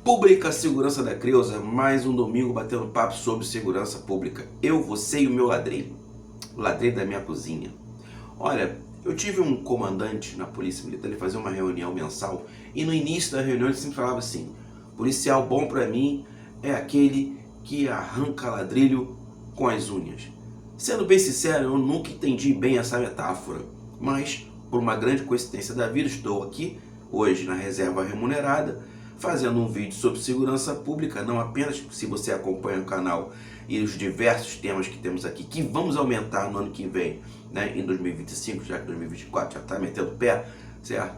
Pública Segurança da Creuza, mais um domingo batendo papo sobre segurança pública. Eu, você e o meu ladrilho. O ladrilho da minha cozinha. Olha, eu tive um comandante na Polícia Militar, ele fazia uma reunião mensal e no início da reunião ele sempre falava assim: policial bom pra mim é aquele que arranca ladrilho com as unhas. Sendo bem sincero, eu nunca entendi bem essa metáfora, mas por uma grande coincidência da vida estou aqui hoje na reserva remunerada fazendo um vídeo sobre segurança pública, não apenas se você acompanha o canal e os diversos temas que temos aqui, que vamos aumentar no ano que vem, né, em 2025, já que 2024 já está metendo pé, certo?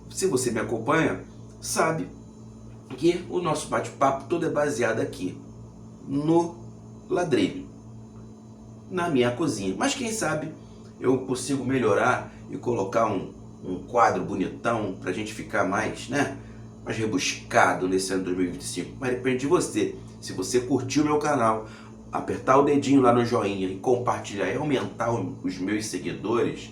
Se você me acompanha, sabe que o nosso bate-papo todo é baseado aqui, no ladrilho, na minha cozinha. Mas quem sabe eu consigo melhorar e colocar um quadro bonitão para a gente ficar mais, né, mais rebuscado nesse ano de 2025, mas depende de você. Se você curtiu o meu canal, apertar o dedinho lá no joinha e compartilhar e aumentar os meus seguidores,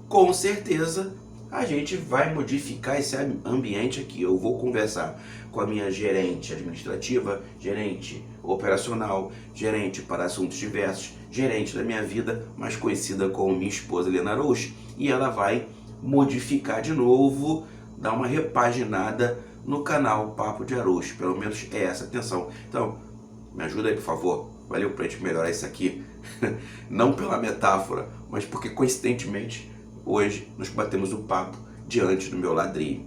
com certeza a gente vai modificar esse ambiente aqui. Eu vou conversar com a minha gerente administrativa, gerente operacional, gerente para assuntos diversos, gerente da minha vida, mais conhecida como minha esposa Helena Araújo, e ela vai modificar de novo, dar uma repaginada no canal Papo de Araújo, pelo menos é essa a intenção. Então, me ajuda aí, por favor, valeu, pra gente melhorar isso aqui, não pela metáfora, mas porque coincidentemente hoje nós batemos o papo diante do meu ladrilho,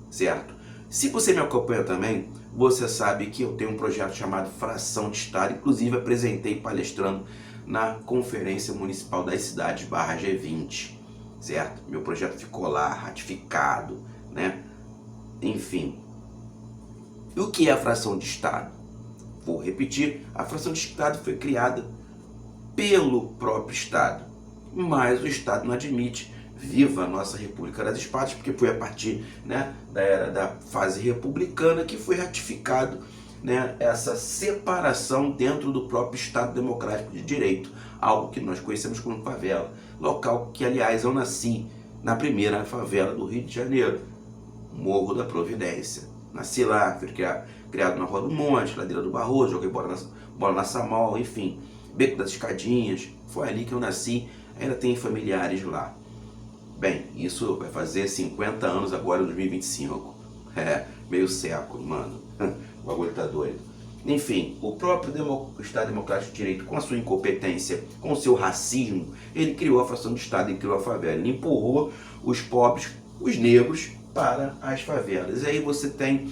certo? Se você me acompanha também, você sabe que eu tenho um projeto chamado Fração de Estado, inclusive apresentei palestrando na Conferência Municipal das Cidades /G20, certo? Meu projeto ficou lá, ratificado, né? Enfim. E o que é a fração de Estado? Vou repetir, a fração de Estado foi criada pelo próprio Estado, mas o Estado não admite. Viva a nossa República das Espadas, porque foi a partir, né, da era da fase republicana que foi ratificado, né, essa separação dentro do próprio Estado Democrático de Direito, algo que nós conhecemos como favela, local que, aliás, eu nasci na primeira favela do Rio de Janeiro, Morro da Providência. Nasci lá, fui criado na Rua do Monte, Ladeira do Barroso, joguei bola na Samol, enfim, Beco das Escadinhas, foi ali que eu nasci, ainda tenho familiares lá. Bem, isso vai fazer 50 anos agora em 2025. É, meio século, mano. O bagulho tá doido. Enfim, o próprio Estado Democrático de Direito, com a sua incompetência, com o seu racismo, ele criou a fração de Estado e criou a favela. Ele empurrou os pobres, os negros, para as favelas. E aí você tem,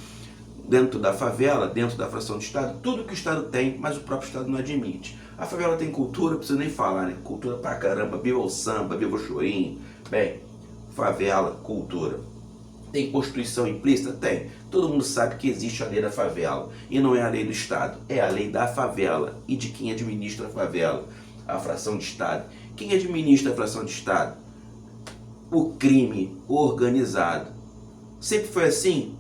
dentro da favela, dentro da fração de Estado, tudo que o Estado tem, mas o próprio Estado não admite. A favela tem cultura, não precisa nem falar, né? Cultura pra caramba, viva o samba, viva o chorinho. Bem, favela, cultura. Tem Constituição implícita? Tem. Todo mundo sabe que existe a lei da favela. E não é a lei do Estado, é a lei da favela e de quem administra a favela, a fração de Estado. Quem administra a fração de Estado? O crime organizado. Sempre foi assim?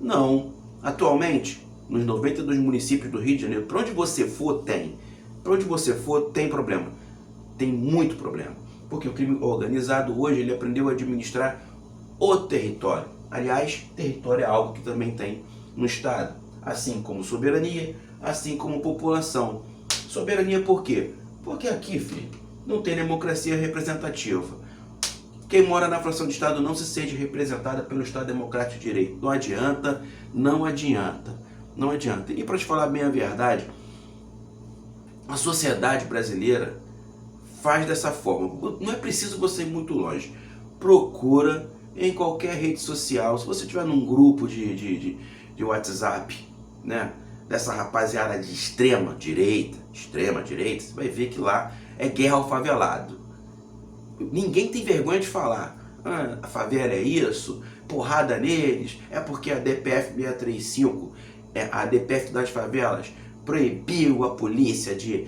Não. Atualmente, nos 92 municípios do Rio de Janeiro, para onde você for, tem. Para onde você for, tem problema. Tem muito problema. Porque o crime organizado hoje, ele aprendeu a administrar o território. Aliás, território é algo que também tem no Estado. Assim como soberania, assim como população. Soberania por quê? Porque aqui, filho, não tem democracia representativa. Quem mora na fração de Estado não se sente representada pelo Estado Democrático de Direito. Não adianta, não adianta, não adianta. E para te falar bem a verdade, a sociedade brasileira faz dessa forma. Não é preciso você ir muito longe. Procura em qualquer rede social, se você estiver num grupo de WhatsApp, né, dessa rapaziada de extrema direita, você vai ver que lá é guerra ao favelado. Ninguém tem vergonha de falar, a favela é isso, porrada neles, é porque a DPF 635, a DPF das favelas, proibiu a polícia de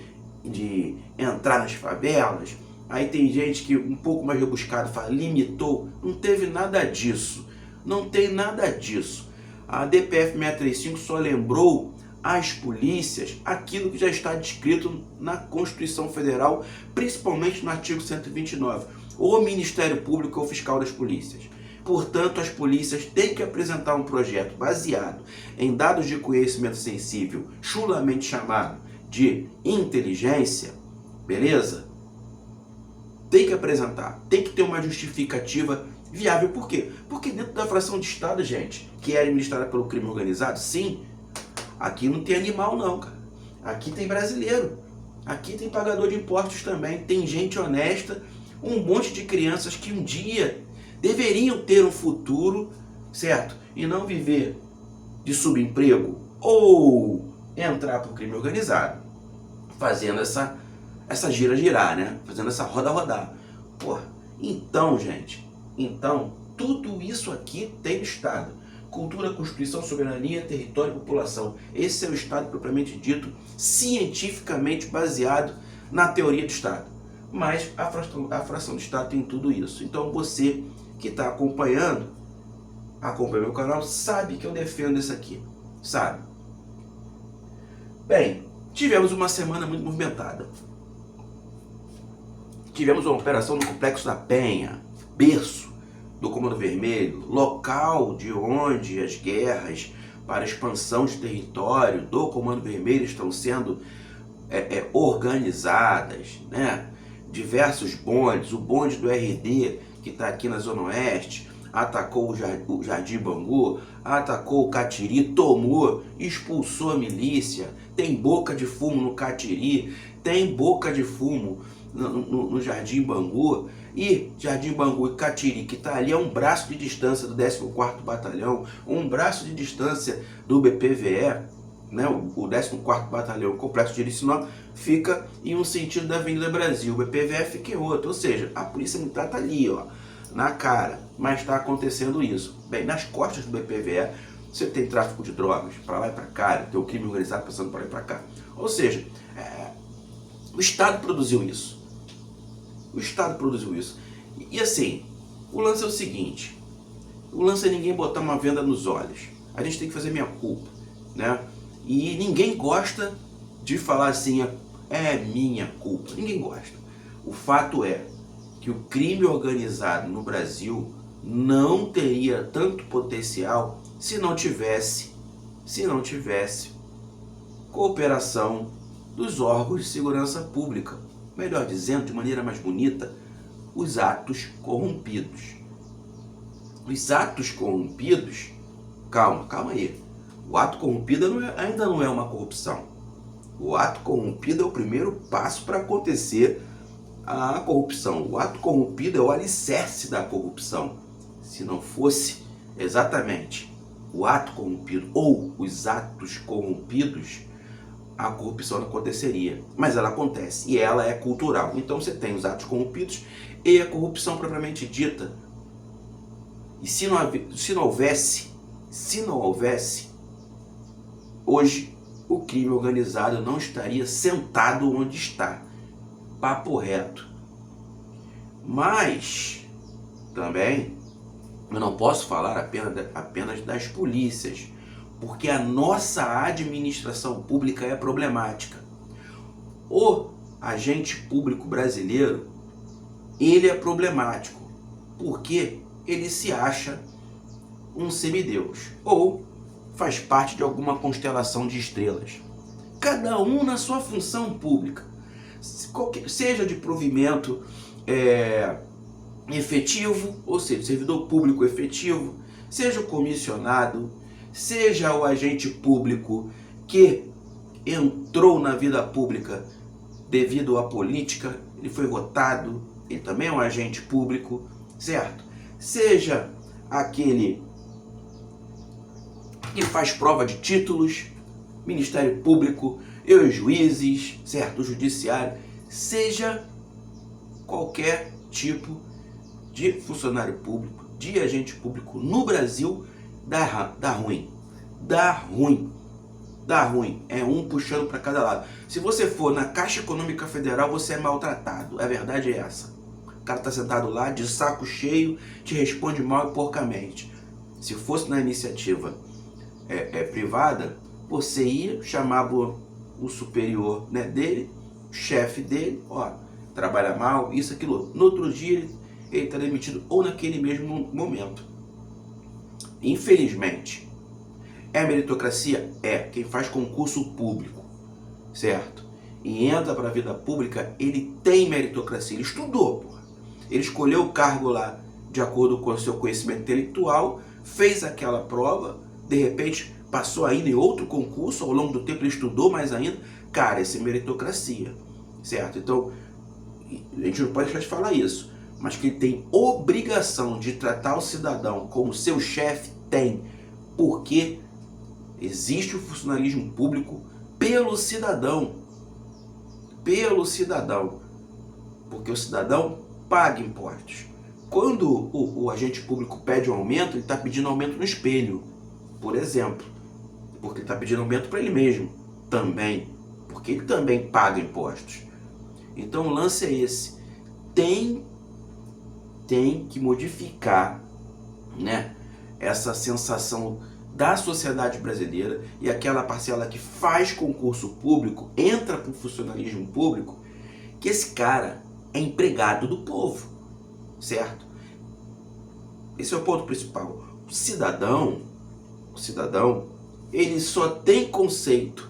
entrar nas favelas. Aí tem gente que um pouco mais rebuscado fala, limitou. Não teve nada disso, não tem nada disso. A DPF 635 só lembrou às polícias aquilo que já está descrito na Constituição Federal, principalmente no artigo 129. O Ministério Público é o fiscal das polícias. Portanto, as polícias têm que apresentar um projeto baseado em dados de conhecimento sensível, chulamente chamado de inteligência, beleza? Tem que apresentar, tem que ter uma justificativa viável. Por quê? Porque dentro da fração de Estado, gente, que é administrada pelo crime organizado, sim, aqui não tem animal não, cara. Aqui tem brasileiro, aqui tem pagador de impostos também, tem gente honesta, um monte de crianças que um dia deveriam ter um futuro, certo? E não viver de subemprego ou entrar para o crime organizado, fazendo essa gira girar, né? Fazendo essa roda rodar. Porra, então, gente, tudo isso aqui tem no Estado. Cultura, Constituição, soberania, território e população. Esse é o Estado propriamente dito, cientificamente baseado na teoria do Estado. Mas a fração do Estado tem tudo isso. Então você que está acompanha meu canal, sabe que eu defendo isso aqui, sabe? Bem, tivemos uma semana muito movimentada. Tivemos uma operação no Complexo da Penha, berço do Comando Vermelho, local de onde as guerras para expansão de território do Comando Vermelho estão sendo organizadas, né? Diversos bondes, o bonde do RD, que está aqui na Zona Oeste, atacou o Jardim Bangu, atacou o Catiri, tomou, expulsou a milícia, tem boca de fumo no Catiri, tem boca de fumo no Jardim Bangu, e Jardim Bangu e Catiri, que está ali a um braço de distância do 14º Batalhão, um braço de distância do BPVE, né? O 14º Batalhão, o Complexo de Iricinó, fica em um sentido da Avenida Brasil, o BPVE fica em outro, ou seja, a Polícia Militar está ali, ó, na cara, mas está acontecendo isso. Bem, nas costas do BPVE, você tem tráfico de drogas, para lá e para cá, tem o crime organizado passando para lá e para cá. Ou seja, o Estado produziu isso. O Estado produziu isso. E assim, o lance é o seguinte, o lance é ninguém botar uma venda nos olhos. A gente tem que fazer minha culpa, né? E ninguém gosta de falar assim, é minha culpa. Ninguém gosta. O fato é que o crime organizado no Brasil não teria tanto potencial se não tivesse cooperação dos órgãos de segurança pública. Melhor dizendo, de maneira mais bonita, os atos corrompidos. Os atos corrompidos, calma aí. O ato corrompido ainda não é uma corrupção. O ato corrompido é o primeiro passo para acontecer a corrupção. O ato corrompido é o alicerce da corrupção. Se não fosse exatamente o ato corrompido ou os atos corrompidos, a corrupção não aconteceria. Mas ela acontece e ela é cultural. Então você tem os atos corrompidos e a corrupção propriamente dita. E se não houvesse, hoje o crime organizado não estaria sentado onde está. Papo reto. Mas também eu não posso falar apenas das polícias, porque a nossa administração pública é problemática. O agente público brasileiro, ele é problemático, porque ele se acha um semideus, ou faz parte de alguma constelação de estrelas. Cada um na sua função pública, seja de provimento efetivo, ou seja, servidor público efetivo, seja o comissionado, seja o agente público que entrou na vida pública devido à política, ele foi votado, ele também é um agente público, certo? Seja aquele que faz prova de títulos, Ministério Público, e os juízes, certo? O judiciário, seja qualquer tipo de funcionário público, de agente público no Brasil, dá ruim. É um puxando para cada lado. Se você for na Caixa Econômica Federal, você é maltratado. A verdade é essa. O cara está sentado lá, de saco cheio, te responde mal e porcamente. Se fosse na iniciativa privada, você ia, chamava o superior, né, dele, o chefe dele, ó, trabalha mal, isso, aquilo. No outro dia ele está demitido, ou naquele mesmo momento. infelizmente. É meritocracia? É. Quem faz concurso público, certo? E entra para a vida pública, ele tem meritocracia. Ele estudou, porra. Ele escolheu o cargo lá de acordo com o seu conhecimento intelectual, fez aquela prova, de repente passou ainda em outro concurso, ao longo do tempo ele estudou mais ainda. Cara, isso é meritocracia, certo? Então, a gente não pode deixar de falar isso, mas que ele tem obrigação de tratar o cidadão como seu chefe, tem, porque existe o funcionalismo público pelo cidadão, porque o cidadão paga impostos. Quando o agente público pede um aumento, ele está pedindo aumento no espelho, por exemplo, porque ele está pedindo aumento para ele mesmo, também, porque ele também paga impostos. Então o lance é esse, tem que modificar, né, essa sensação da sociedade brasileira, e aquela parcela que faz concurso público, entra para o funcionalismo público, que esse cara é empregado do povo, certo? Esse é o ponto principal. O cidadão, ele só tem conceito,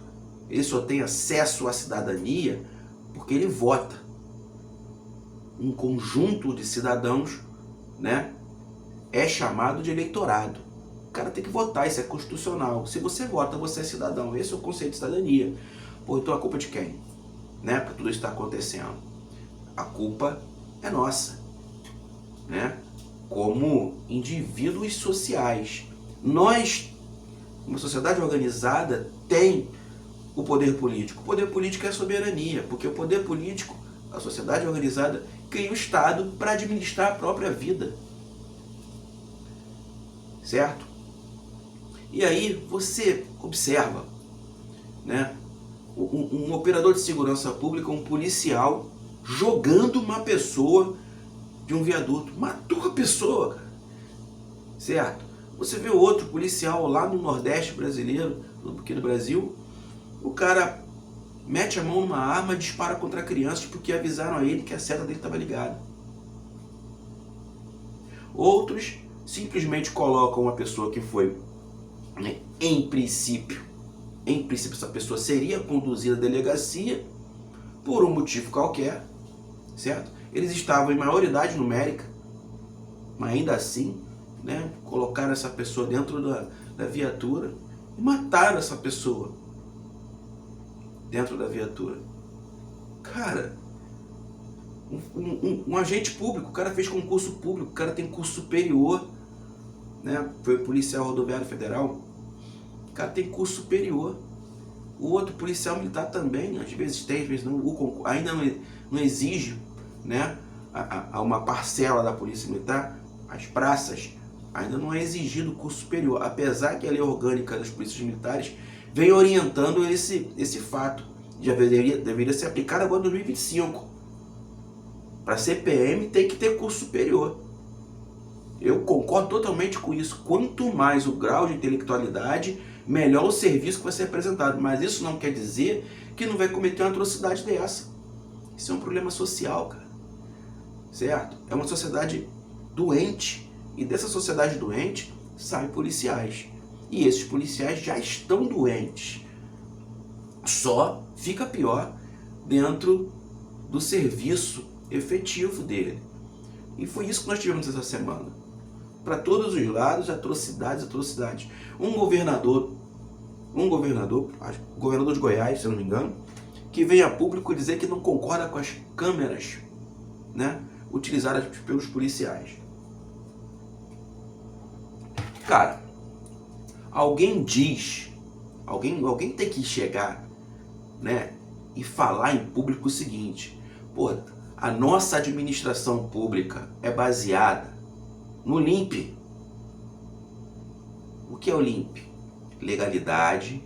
ele só tem acesso à cidadania porque ele vota. Um conjunto de cidadãos, né, é chamado de eleitorado. O cara tem que votar, isso é constitucional. Se você vota, você é cidadão. Esse é o conceito de cidadania. Pô, então a culpa é de quem? Né, para tudo isso estar acontecendo? A culpa é nossa, né? Como indivíduos sociais. Nós, uma sociedade organizada, tem o poder político. O poder político é a soberania, porque o poder político, a sociedade organizada, cria o Estado para administrar a própria vida. Certo? E aí você observa, né, um operador de segurança pública, um policial, jogando uma pessoa de um viaduto. Matou a pessoa, cara. Certo? Você vê outro policial lá no Nordeste brasileiro, aqui no Brasil, o cara mete a mão numa arma e dispara contra crianças porque avisaram a ele que a seta dele estava ligada. Outros simplesmente colocam uma pessoa que foi, né, em princípio essa pessoa seria conduzida à delegacia por um motivo qualquer, certo? Eles estavam em maioridade numérica, mas ainda assim, né, colocaram essa pessoa dentro da viatura e mataram essa pessoa dentro da viatura. Cara, um agente público, o cara fez concurso público, o cara tem curso superior, né? Foi policial rodoviário federal, o cara tem curso superior. O outro policial militar também, às vezes tem, às vezes não, ainda não exige, né, a uma parcela da polícia militar, as praças, ainda não é exigido curso superior, apesar que a lei orgânica das polícias militares vem orientando esse fato. Já deveria ser aplicado agora em 2025. Para CPM tem que ter curso superior. Eu concordo totalmente com isso. Quanto mais o grau de intelectualidade, melhor o serviço que vai ser apresentado. Mas isso não quer dizer que não vai cometer uma atrocidade dessa. Isso é um problema social, cara. Certo? É uma sociedade doente. E dessa sociedade doente saem policiais. E esses policiais já estão doentes. Só fica pior dentro do serviço efetivo dele. E foi isso que nós tivemos essa semana. Para todos os lados, atrocidades. Um governador de Goiás, se eu não me engano, que veio a público dizer que não concorda com as câmeras, né, utilizadas pelos policiais. Cara, alguém tem que chegar, né, e falar em público o seguinte: pô, a nossa administração pública é baseada no LIMP. O que é o LIMP? Legalidade,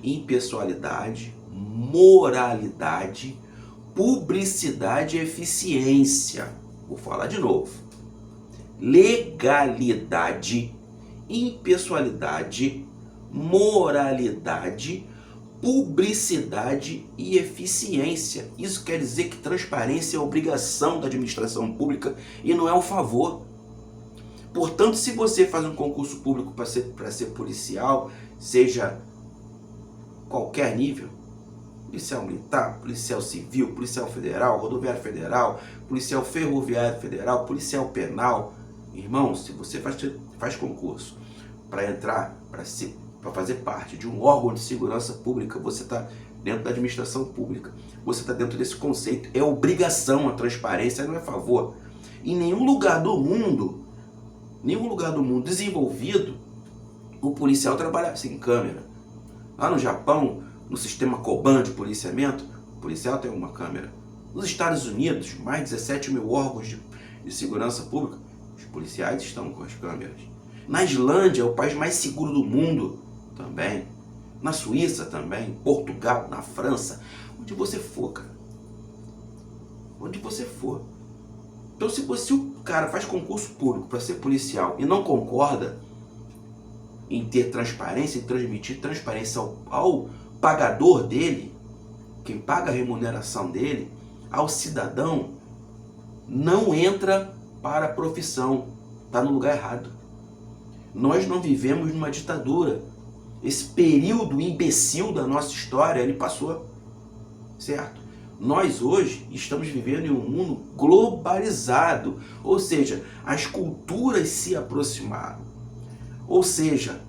impessoalidade, moralidade, publicidade e eficiência. Vou falar de novo. Legalidade, impessoalidade, moralidade, publicidade e eficiência. Isso quer dizer que transparência é obrigação da administração pública e não é um favor. Portanto, se você faz um concurso público para ser policial, seja qualquer nível, policial militar, policial civil, policial federal, rodoviário federal, policial ferroviário federal, policial penal, irmão, se você faz concurso para entrar, para fazer parte de um órgão de segurança pública, você está dentro da administração pública, você está dentro desse conceito, é obrigação a transparência, não é favor. Em nenhum lugar do mundo desenvolvido, o policial trabalha sem câmera. Lá no Japão, no sistema Koban de policiamento, o policial tem uma câmera. Nos Estados Unidos, mais de 17 mil órgãos de segurança pública, os policiais estão com as câmeras. Na Islândia, o país mais seguro do mundo, também. Na Suíça também, Portugal, na França, onde você for, cara. Onde você for. Então, se o cara faz concurso público para ser policial e não concorda em ter transparência, em transmitir transparência ao pagador dele, quem paga a remuneração dele, ao cidadão, não entra para a profissão. Está no lugar errado. Nós não vivemos numa ditadura. Esse período imbecil da nossa história, ele passou, certo? Nós hoje estamos vivendo em um mundo globalizado, ou seja, as culturas se aproximaram, ou seja,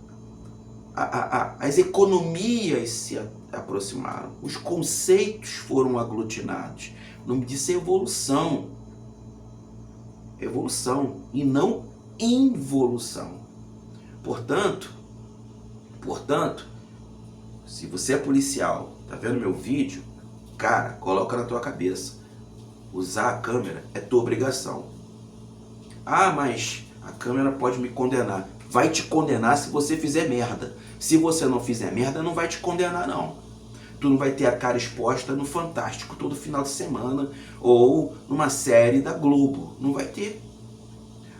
as economias se aproximaram, os conceitos foram aglutinados. O nome disso é evolução. Evolução e não involução. Portanto, se você é policial, tá vendo meu vídeo, cara, coloca na tua cabeça, usar a câmera é tua obrigação. Ah, mas a câmera pode me condenar. Vai te condenar se você fizer merda. Se você não fizer merda, não vai te condenar, não. Tu não vai ter a cara exposta no Fantástico todo final de semana ou numa série da Globo. Não vai ter.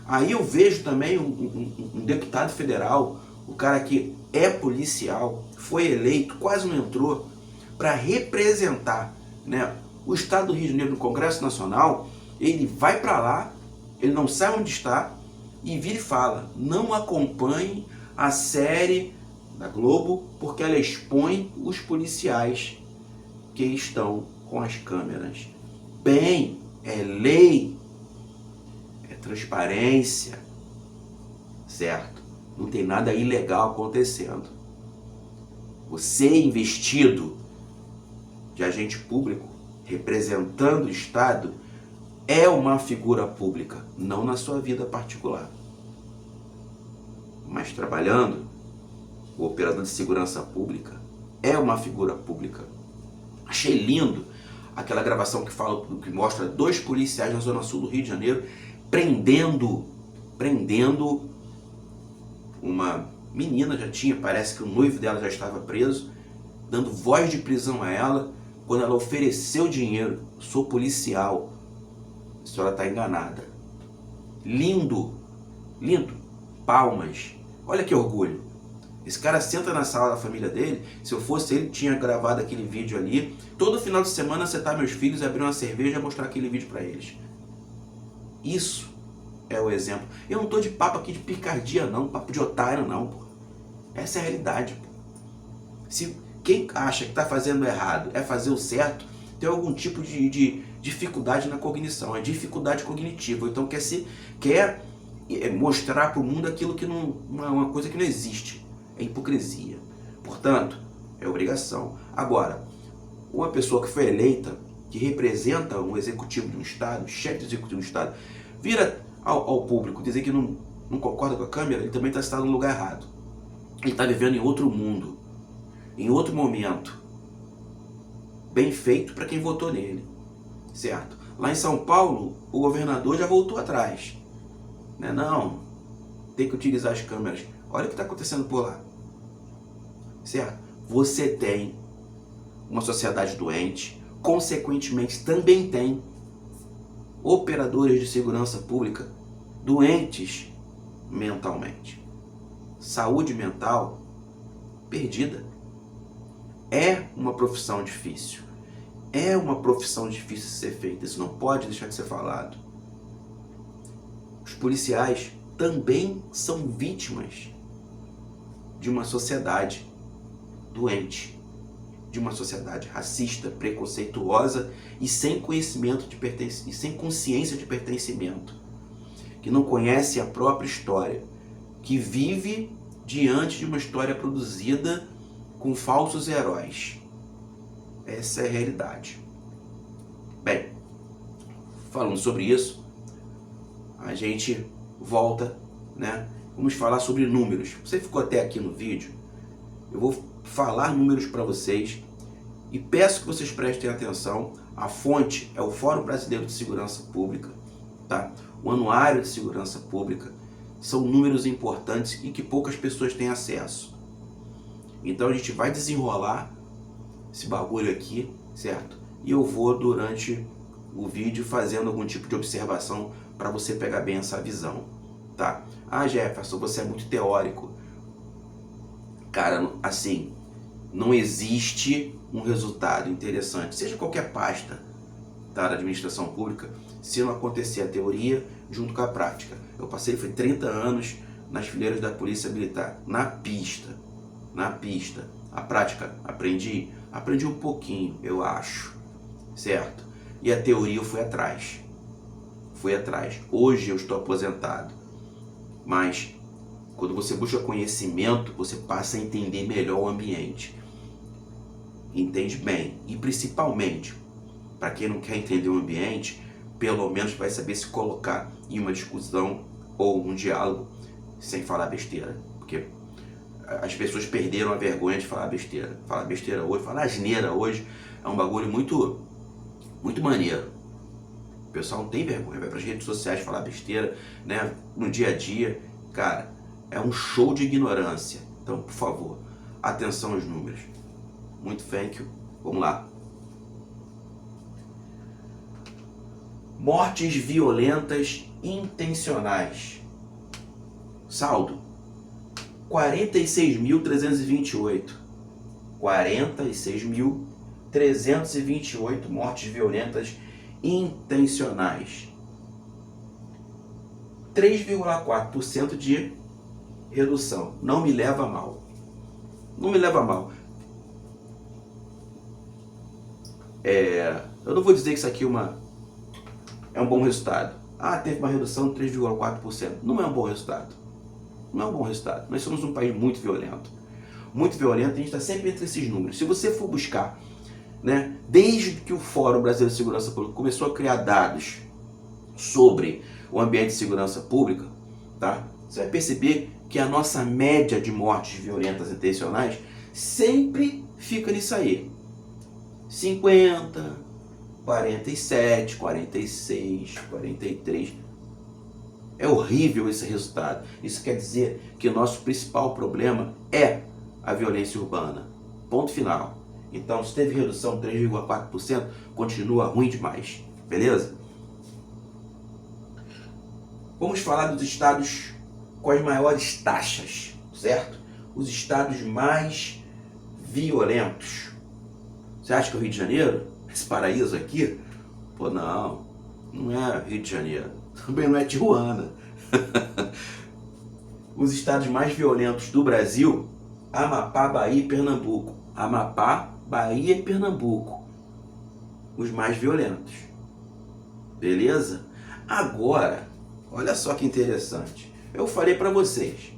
Aí eu vejo também um deputado federal, o cara que é policial, foi eleito, quase não entrou, para representar, né, o estado do Rio de Janeiro no Congresso Nacional. Ele vai para lá, ele não sabe onde está e vira e fala: não acompanhe a série da Globo porque ela expõe os policiais que estão com as câmeras. Bem, é lei, é transparência, certo? Não tem nada ilegal acontecendo. Você, investido de agente público, representando o Estado, é uma figura pública, não na sua vida particular. Mas trabalhando, o operador de segurança pública é uma figura pública. Achei lindo aquela gravação que mostra 2 policiais na zona sul do Rio de Janeiro prendendo uma menina, parece que o noivo dela já estava preso, dando voz de prisão a ela, quando ela ofereceu dinheiro. Sou policial, a senhora está enganada. Lindo, lindo, palmas, olha que orgulho. Esse cara senta na sala da família dele. Se eu fosse ele, tinha gravado aquele vídeo ali. Todo final de semana sentar meus filhos, abrir uma cerveja e mostrar aquele vídeo para eles. Isso é o exemplo. Eu não tô de papo aqui de picardia não, papo de otário não, pô. Essa é a realidade, pô. Se quem acha que tá fazendo errado é fazer o certo, tem algum tipo de dificuldade na cognição, é dificuldade cognitiva. Ou então quer mostrar para o mundo aquilo que não, uma coisa que não existe. É hipocrisia. Portanto, é obrigação. Agora, uma pessoa que foi eleita, que representa um executivo de um Estado, chefe do executivo do Estado, vira ao público dizer que não concorda com a câmera, ele também está no lugar errado. Ele está vivendo em outro mundo, em outro momento. Bem feito para quem votou nele, certo? Lá em São Paulo, o governador já voltou atrás. Né? Não, tem que utilizar as câmeras. Olha o que está acontecendo por lá. Certo? Você tem uma sociedade doente, consequentemente também tem operadores de segurança pública doentes mentalmente. Saúde mental perdida. É uma profissão difícil. É uma profissão difícil de ser feita. Isso não pode deixar de ser falado. Os policiais também são vítimas de uma sociedade doente, de uma sociedade racista, preconceituosa e sem conhecimento de pertencimento, e sem consciência de pertencimento, que não conhece a própria história, que vive diante de uma história produzida com falsos heróis. Essa é a realidade. Bem, falando sobre isso, a gente volta, né? Vamos falar sobre números. Você ficou até aqui no vídeo, eu vou falar números para vocês e peço que vocês prestem atenção. A fonte é o Fórum Brasileiro de Segurança Pública, tá? O Anuário de Segurança Pública. São números importantes e que poucas pessoas têm acesso. Então a gente vai desenrolar esse bagulho aqui, certo? E eu vou, durante o vídeo, fazendo algum tipo de observação para você pegar bem essa visão, tá? Ah, Jefferson, você é muito teórico. Cara, assim, não existe um resultado interessante, seja qualquer pasta da administração pública, se não acontecer a teoria junto com a prática. Eu passei, foi 30 anos nas fileiras da Polícia Militar, na pista. A prática, aprendi um pouquinho, eu acho, certo? E a teoria eu fui atrás. Hoje eu estou aposentado, mas quando você busca conhecimento, você passa a entender melhor o ambiente. Entende bem. E principalmente, para quem não quer entender o ambiente, pelo menos vai saber se colocar em uma discussão ou um diálogo sem falar besteira. Porque as pessoas perderam a vergonha de falar besteira. Falar besteira hoje, falar asneira hoje é um bagulho muito, muito maneiro. O pessoal não tem vergonha, vai para as redes sociais falar besteira, né? No dia a dia, cara, é um show de ignorância. Então, por favor, atenção aos números. Muito thank you. Vamos lá. Mortes violentas intencionais. Saldo: 46.328. 46.328 mortes violentas intencionais. 3,4% de redução. Não me leva a mal. Não me leva a mal. Eu não vou dizer que isso aqui é um bom resultado. Ah, teve uma redução de 3,4%. Não é um bom resultado. Não é um bom resultado. Nós somos um país muito violento. Muito violento, a gente está sempre entre esses números. Se você for buscar, né, desde que o Fórum Brasileiro de Segurança Pública começou a criar dados sobre o ambiente de segurança pública, tá? Você vai perceber que a nossa média de mortes violentas intencionais sempre fica nisso aí. 50, 47, 46, 43. É horrível esse resultado. Isso quer dizer que o nosso principal problema é a violência urbana. Ponto final. Então, se teve redução de 3,4%, continua ruim demais. Beleza? Vamos falar dos estados com as maiores taxas, certo? Os estados mais violentos. Você acha que é o Rio de Janeiro? Esse paraíso aqui? Pô, não é Rio de Janeiro. Também não é Tijuana. Os estados mais violentos do Brasil: Amapá, Bahia e Pernambuco. Amapá, Bahia e Pernambuco. Os mais violentos. Beleza? Agora, olha só que interessante. Eu falei para vocês.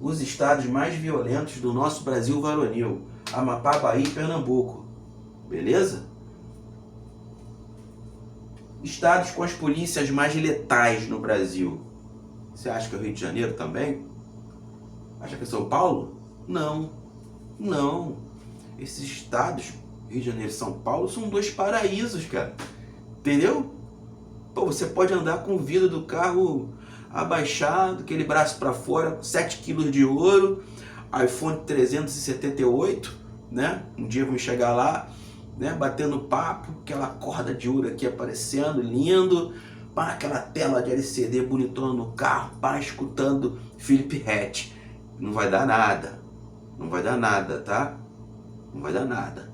Os estados mais violentos do nosso Brasil varonil: Amapá, Bahia e Pernambuco. Beleza? Estados com as polícias mais letais no Brasil. Você acha que é o Rio de Janeiro também? Acha que é São Paulo? Não. Esses estados, Rio de Janeiro e São Paulo, são dois paraísos, cara. Entendeu? Pô, você pode andar com o vidro do carro abaixado, aquele braço para fora, 7 quilos de ouro, iPhone 378, né? Um dia vamos chegar lá, né? Batendo papo, aquela corda de ouro aqui aparecendo, lindo, pá, aquela tela de LCD bonitona no carro, pá, escutando Philip Hatch. Não vai dar nada, tá? Não vai dar nada.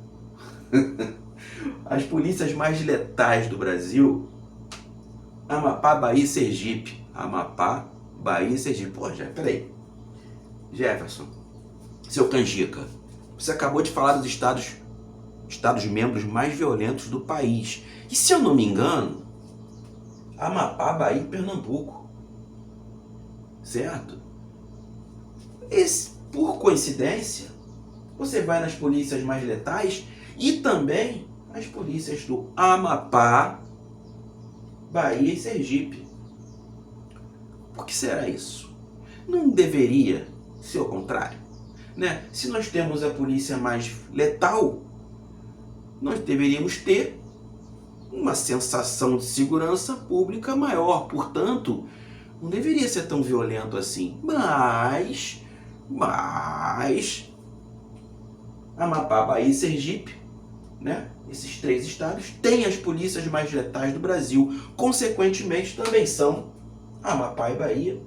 As polícias mais letais do Brasil: Amapá, Bahia e Sergipe. Amapá, Bahia e Sergipe. Pô, peraí. Jefferson, seu canjica, você acabou de falar dos estados membros mais violentos do país. E se eu não me engano, Amapá, Bahia e Pernambuco. Certo? Por coincidência, você vai nas polícias mais letais e também as polícias do Amapá, Bahia e Sergipe. Por que será isso? Não deveria ser o contrário, né? Se nós temos a polícia mais letal, nós deveríamos ter uma sensação de segurança pública maior. Portanto, não deveria ser tão violento assim. Mas Amapá, Bahia e Sergipe, né? Esses 3 estados têm as polícias mais letais do Brasil. Consequentemente, também são Amapá e Bahia,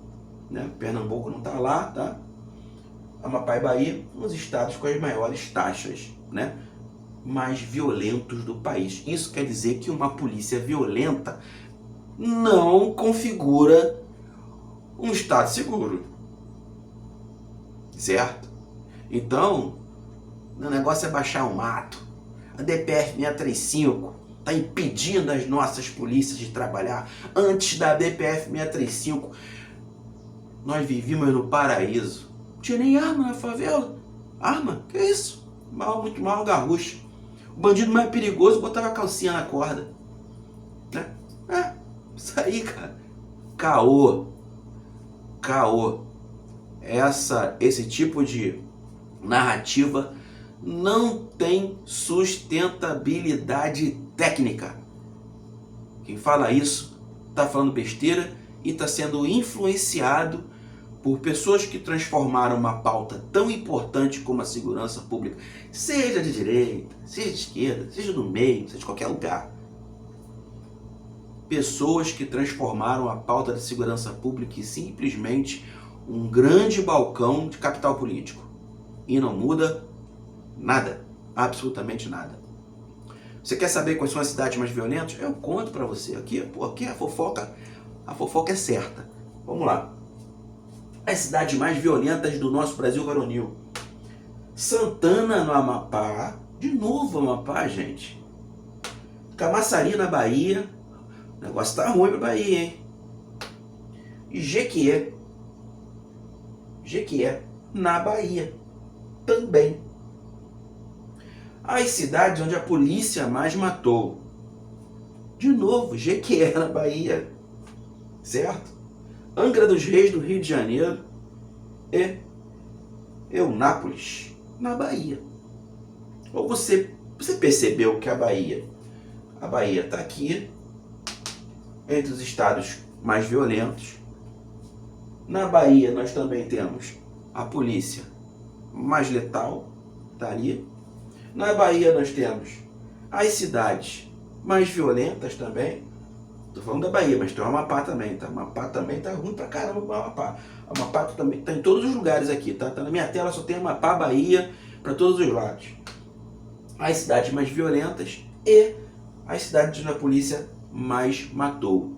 né? Pernambuco não está lá, tá? Amapá e Bahia, os estados com as maiores taxas, né, mais violentos do país. Isso quer dizer que uma polícia violenta não configura um estado seguro, certo? Então, o negócio é baixar o mato. A DPF 635 está impedindo as nossas polícias de trabalhar. Antes da DPF 635, nós vivíamos no paraíso. Não tinha nem arma na favela. Arma? Que isso? Muito mal, garrucha. O bandido mais perigoso botava a calcinha na corda. Né? Isso aí, cara. Caô. Esse tipo de narrativa não tem sustentabilidade técnica. Quem fala isso está falando besteira e está sendo influenciado por pessoas que transformaram uma pauta tão importante como a segurança pública, seja de direita, seja de esquerda, seja do meio, seja de qualquer lugar. Pessoas que transformaram a pauta de segurança pública em simplesmente um grande balcão de capital político. E não muda nada, absolutamente nada. Você quer saber quais são as cidades mais violentas? Eu conto pra você. Aqui a fofoca é certa. Vamos lá. As cidades mais violentas do nosso Brasil varonil. Santana, no Amapá. De novo Amapá, gente. Camaçari, na Bahia. O negócio tá ruim pra Bahia, hein? E Jequié, na Bahia. Também. As cidades onde a polícia mais matou. De novo, Jequié, na Bahia. Certo? Angra dos Reis, do Rio de Janeiro. E Eunápolis, na Bahia. Ou você percebeu que a Bahia está aqui, entre os estados mais violentos. Na Bahia nós também temos a polícia mais letal, está ali. Na Bahia nós temos as cidades mais violentas também. Estou falando da Bahia, mas tem o Amapá também, tá? O Amapá também tá ruim pra caramba o Amapá. O Amapá também tá em todos os lugares aqui, tá? Tá na minha tela, só tem Amapá, Bahia, para todos os lados. As cidades mais violentas e as cidades onde a polícia mais matou.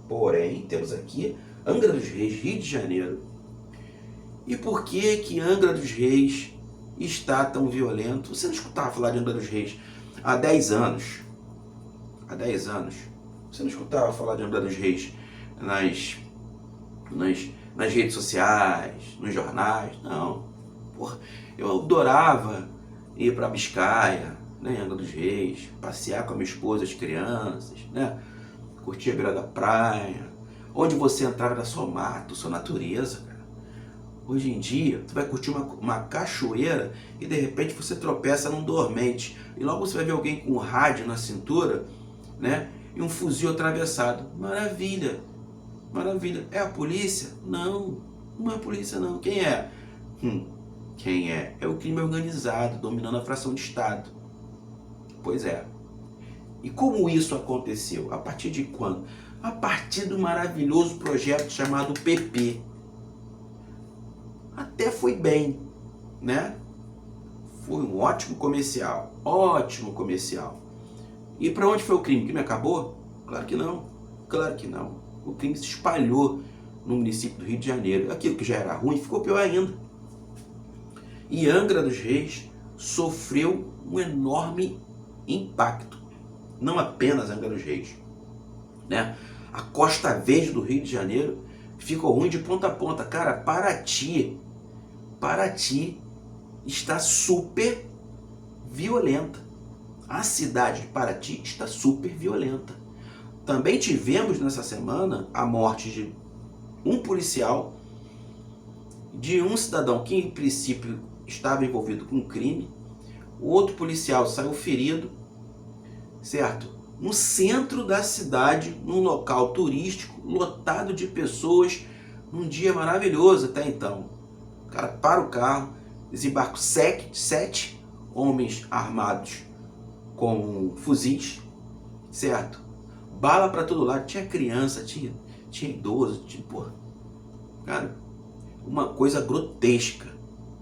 Porém, temos aqui Angra dos Reis, Rio de Janeiro. E por que Angra dos Reis está tão violento? Você não escutava falar de Angra dos Reis há 10 anos. Há 10 anos. Você não escutava falar de Angra dos Reis nas redes sociais, nos jornais. Não. Porra, eu adorava ir para Biscaia, né, Angra dos Reis, passear com a minha esposa, as crianças, né, curtir a beira da praia. Onde você entrava era só mato, só natureza, cara. Hoje em dia, tu vai curtir uma cachoeira e de repente você tropeça num dormente. E logo você vai ver alguém com um rádio na cintura, né? E um fuzil atravessado. Maravilha, maravilha. É a polícia? Não, não é a polícia não. Quem é? Quem é? É o crime organizado, dominando a fração de Estado. Pois é. E como isso aconteceu? A partir de quando? A partir do maravilhoso projeto chamado PP. Até foi bem, né? Foi um ótimo comercial. Ótimo comercial. E para onde foi o crime? O crime acabou? Claro que não. Claro que não. O crime se espalhou no município do Rio de Janeiro. Aquilo que já era ruim ficou pior ainda. E Angra dos Reis sofreu um enorme impacto. Não apenas Angra dos Reis, né? A Costa Verde do Rio de Janeiro ficou ruim de ponta a ponta. Cara, Paraty está super violenta. A cidade de Paraty está super violenta. Também tivemos nessa semana a morte de um policial, de um cidadão que em princípio estava envolvido com um crime. O outro policial saiu ferido, certo? No centro da cidade, num local turístico, lotado de pessoas, num dia maravilhoso até então. O cara para o carro, desembarca sete homens armados com fuzis, certo? Bala para todo lado, tinha criança, tinha idoso, cara, uma coisa grotesca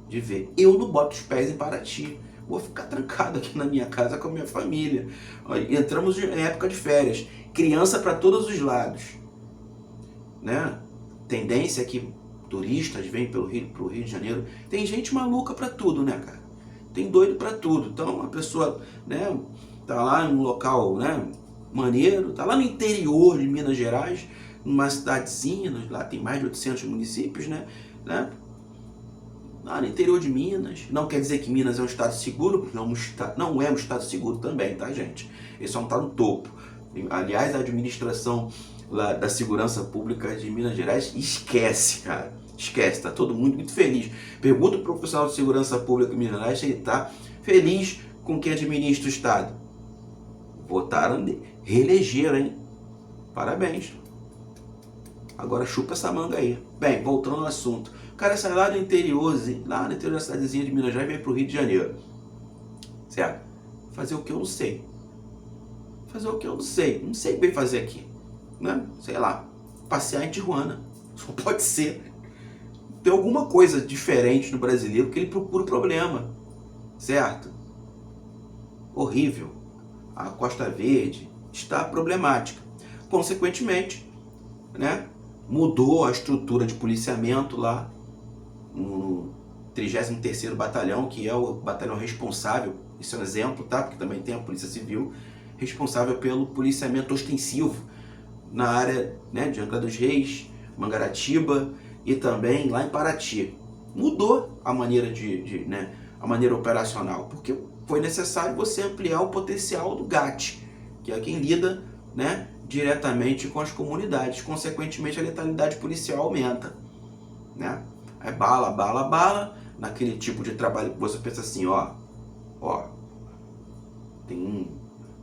de ver. Eu não boto os pés em Paraty, vou ficar trancado aqui na minha casa com a minha família. Entramos em época de férias, criança para todos os lados, né? Tendência é que turistas vêm pro Rio de Janeiro, tem gente maluca para tudo, né, cara? Tem doido para tudo. Então a pessoa, né, tá lá em um local, né, maneiro, tá lá no interior de Minas Gerais, numa cidadezinha, lá tem mais de 800 municípios, né? Lá no interior de Minas. Não quer dizer que Minas é um estado seguro, não é um estado seguro também, tá, gente? Ele só não tá no topo. Aliás, a administração lá da segurança pública de Minas Gerais, esquece, cara. Esquece, tá todo mundo muito feliz. Pergunta pro profissional de segurança pública de Minas Gerais se ele tá feliz com quem administra o estado. Votaram, reelegeram, hein? Parabéns. Agora chupa essa manga aí. Bem, voltando ao assunto. O cara sai lá no interior da cidadezinha de Minas Gerais e vem pro Rio de Janeiro. Certo? Fazer o que eu não sei. Não sei bem fazer aqui. Né? Sei lá. Passear em Tijuana. Só pode ser. Tem alguma coisa diferente no brasileiro que ele procura o problema. Certo? Horrível. A Costa Verde está problemática. Consequentemente, né, mudou a estrutura de policiamento lá no 33º Batalhão, que é o batalhão responsável, isso é um exemplo, tá? Porque também tem a Polícia Civil, responsável pelo policiamento ostensivo na área, né, de Angra dos Reis, Mangaratiba e também lá em Paraty. Mudou a maneira a maneira operacional, porque foi necessário você ampliar o potencial do GAT, que é quem lida, né, diretamente com as comunidades. Consequentemente, a letalidade policial aumenta, né? É bala, naquele tipo de trabalho que você pensa assim, ó, tem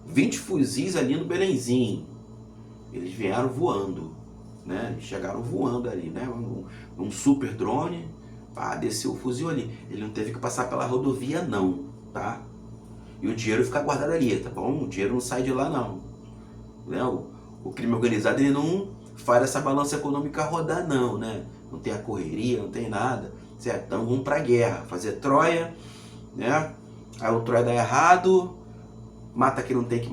20 fuzis ali no Belenzinho, eles vieram voando, né? Eles chegaram voando ali, né? Um super drone, desceu o fuzil ali. Ele não teve que passar pela rodovia não, tá? E o dinheiro fica guardado ali, tá bom? O dinheiro não sai de lá não, né? O crime organizado, ele não faz essa balança econômica rodar não, né? Não tem a correria, não tem nada, certo? Então vamos pra guerra, fazer Troia, né? Aí o Troia dá errado, mata quem não tem que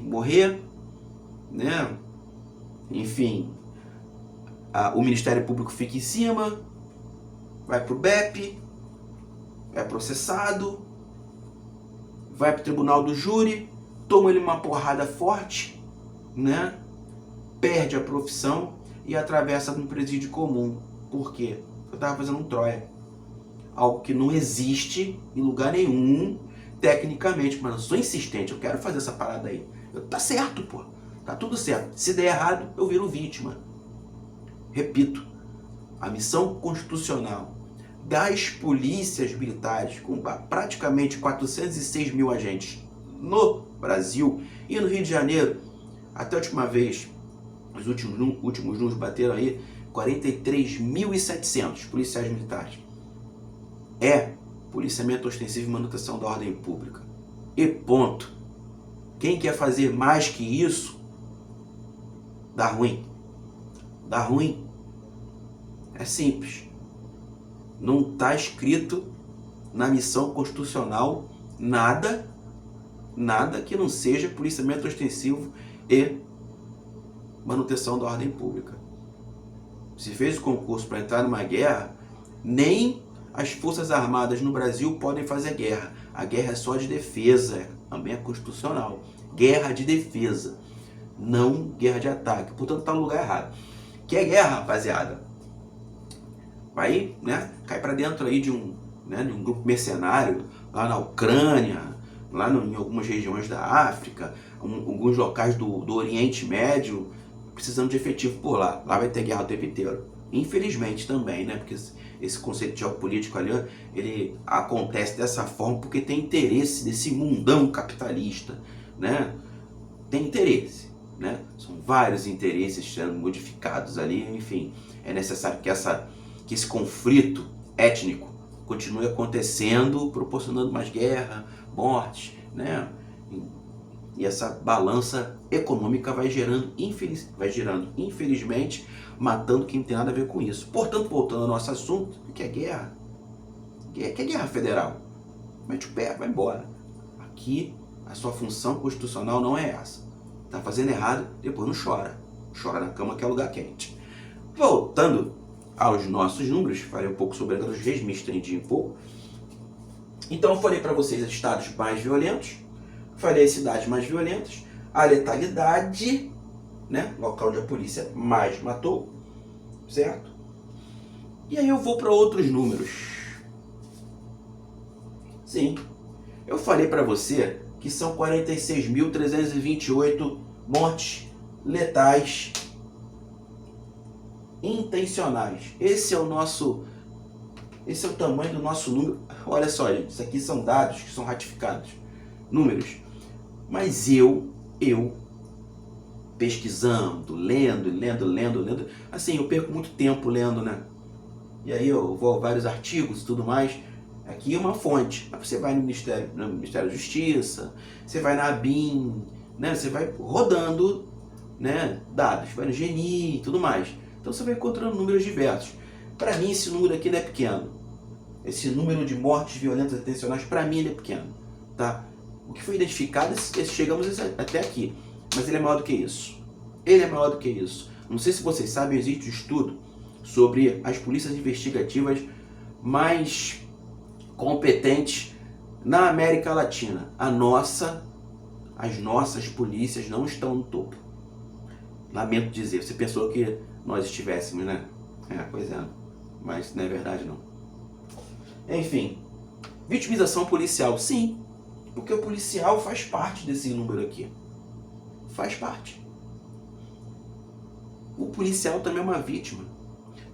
morrer, né? Enfim, o Ministério Público fica em cima, vai pro BEP, é processado, vai pro tribunal do júri, toma ele uma porrada forte, né? Perde a profissão e atravessa num presídio comum. Por quê? Eu estava fazendo um Troia. Algo que não existe em lugar nenhum, tecnicamente, mas eu sou insistente, eu quero fazer essa parada aí. Tá certo, pô. Tá tudo certo. Se der errado, eu viro vítima. Repito, a missão constitucional das polícias militares, com praticamente 406 mil agentes no Brasil e no Rio de Janeiro, até a última vez, os últimos números bateram aí 43.700 policiais militares. É policiamento ostensivo e manutenção da ordem pública. E ponto. Quem quer fazer mais que isso, dá ruim. Dá ruim. É simples. Não está escrito na missão constitucional nada que não seja policiamento ostensivo e manutenção da ordem pública. se fez o concurso para entrar numa guerra, nem as Forças Armadas no Brasil podem fazer guerra. A guerra é só de defesa, também é constitucional. Guerra de defesa, não guerra de ataque. Portanto, está no lugar errado. Que é guerra, rapaziada? Vai, né, cai para dentro aí de um grupo mercenário lá na Ucrânia, lá em algumas regiões da África, alguns locais do Oriente Médio, precisando de efetivo por lá. Lá vai ter guerra o tempo inteiro. Infelizmente também, né? Porque esse conceito geopolítico ali, ele acontece dessa forma porque tem interesse desse mundão capitalista, né? Tem interesse, né? São vários interesses sendo modificados ali, enfim. É necessário que esse conflito étnico continue acontecendo, proporcionando mais guerra, mortes, né? E essa balança econômica vai gerando, infelizmente, matando quem não tem nada a ver com isso. Portanto, voltando ao nosso assunto, o que é guerra? Que é guerra federal. Mete o pé, vai embora. Aqui, a sua função constitucional não é essa. Tá fazendo errado, depois não chora. Chora na cama que é lugar quente. Voltando aos nossos números, falei um pouco sobre os reis, me estendi um pouco. Então eu falei para vocês os estados mais violentos, falei as cidades mais violentas, a letalidade, né, local onde a polícia mais matou, certo? E aí eu vou para outros números. Sim, eu falei para você que são 46.328 mortes letais intencionais. Esse é o tamanho do nosso número. Olha só, gente, isso aqui são dados que são ratificados, números. Mas eu pesquisando, lendo, assim, eu perco muito tempo lendo, né? E aí eu vou a vários artigos e tudo mais. Aqui é uma fonte. Mas você vai no Ministério da Justiça, você vai na ABIN, né? Você vai rodando, né, dados, vai no GNI e tudo mais. Então você vai encontrando números diversos. Para mim esse número aqui não é pequeno. Esse número de mortes violentas intencionais, para mim ele é pequeno, tá? O que foi identificado, chegamos até aqui. Mas ele é maior do que isso. Ele é maior do que isso. Não sei se vocês sabem, existe um estudo sobre as polícias investigativas mais competentes na América Latina. As nossas polícias não estão no topo. Lamento dizer, você pensou que nós estivéssemos, né? Pois é, mas não é verdade não. Enfim, vitimização policial, sim, porque o policial faz parte desse número aqui. Faz parte. O policial também é uma vítima.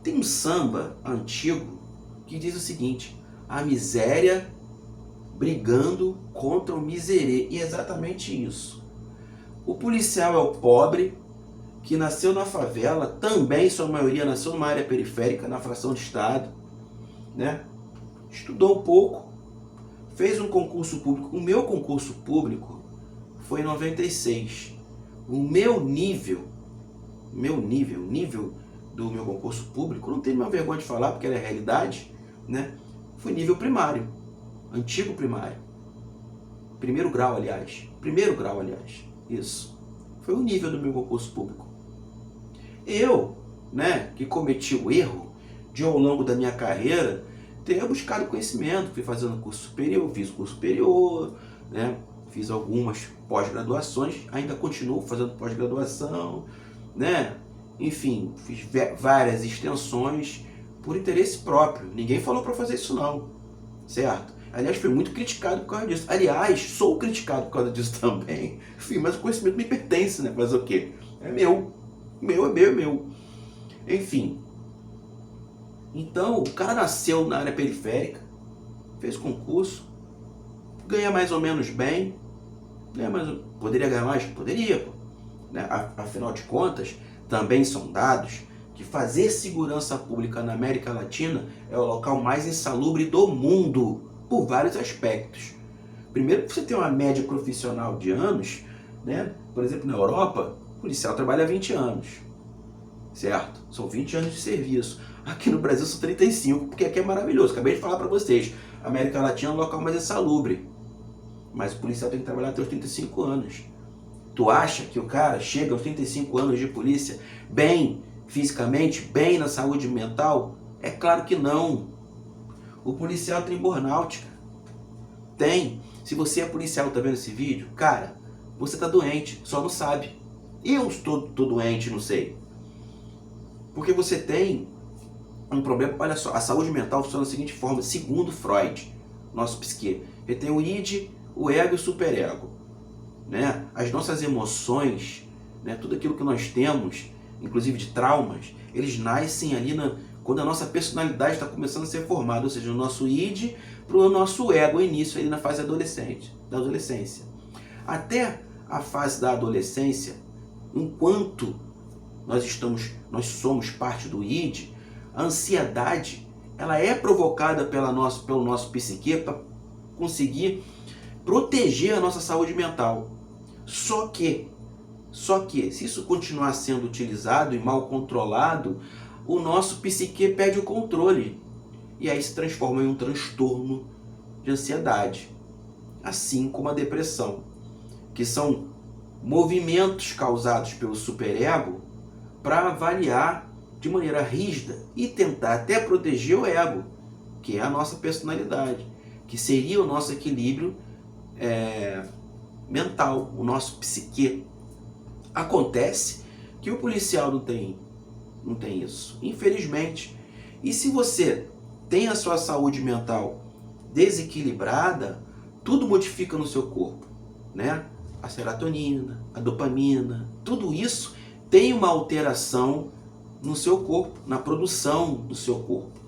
Tem um samba antigo que diz o seguinte: a miséria brigando contra o miserê. E é exatamente isso. O policial é o pobre que nasceu na favela, também sua maioria nasceu numa área periférica, na fração de estado, né? Estudou um pouco, fez um concurso público. O meu concurso público foi em 96. O nível do meu concurso público, não tenho mais vergonha de falar porque era a realidade, né? Foi nível primário, antigo primário. Primeiro grau, aliás, isso. Foi o nível do meu concurso público. Eu, né, que cometi o erro de ao longo da minha carreira ter buscado conhecimento, fui fazendo curso superior, fiz curso superior, né, fiz algumas pós-graduações, ainda continuo fazendo pós-graduação, né, enfim, fiz várias extensões por interesse próprio. Ninguém falou para fazer isso não, certo? Aliás, fui muito criticado por causa disso. Aliás, sou criticado por causa disso também. Enfim, mas o conhecimento me pertence, né? Fazer o quê? É meu. É meu. Enfim. Então, o cara nasceu na área periférica, fez concurso, ganha mais ou menos bem, né? Mas poderia ganhar mais? Poderia, pô. Né? Afinal de contas, também são dados que fazer segurança pública na América Latina é o local mais insalubre do mundo, por vários aspectos. Primeiro, você tem uma média profissional de anos, né? Por exemplo, na Europa, o policial trabalha há 20 anos, certo? São 20 anos de serviço. Aqui no Brasil são 35, porque aqui é maravilhoso. Acabei de falar para vocês, a América Latina é um local mais insalubre, mas o policial tem que trabalhar até os 35 anos. Tu acha que o cara chega aos 35 anos de polícia bem, fisicamente, bem na saúde mental? É claro que não. O policial tem burnout, cara. Tem. Se você é policial e tá vendo esse vídeo, cara, você tá doente, só não sabe. Eu tô doente, não sei. Porque você tem um problema. Olha só, a saúde mental funciona da seguinte forma, segundo Freud, nosso psique. Ele tem o id, o ego e o superego. Né? As nossas emoções, né? Tudo aquilo que nós temos, inclusive de traumas, eles nascem ali quando a nossa personalidade está começando a ser formada, ou seja, o nosso id para o nosso ego, o início ali na fase da adolescência. Até a fase da adolescência, enquanto nós somos parte do id, a ansiedade ela é provocada pelo nosso psique para conseguir proteger a nossa saúde mental. Só que, se isso continuar sendo utilizado e mal controlado, o nosso psique perde o controle. E aí se transforma em um transtorno de ansiedade. Assim como a depressão, que são movimentos causados pelo superego para avaliar de maneira rígida e tentar até proteger o ego, que é a nossa personalidade, que seria o nosso equilíbrio mental, o nosso psique. Acontece que o policial não tem isso, infelizmente. E se você tem a sua saúde mental desequilibrada, tudo modifica no seu corpo, né? A serotonina, a dopamina, tudo isso tem uma alteração no seu corpo, na produção do seu corpo.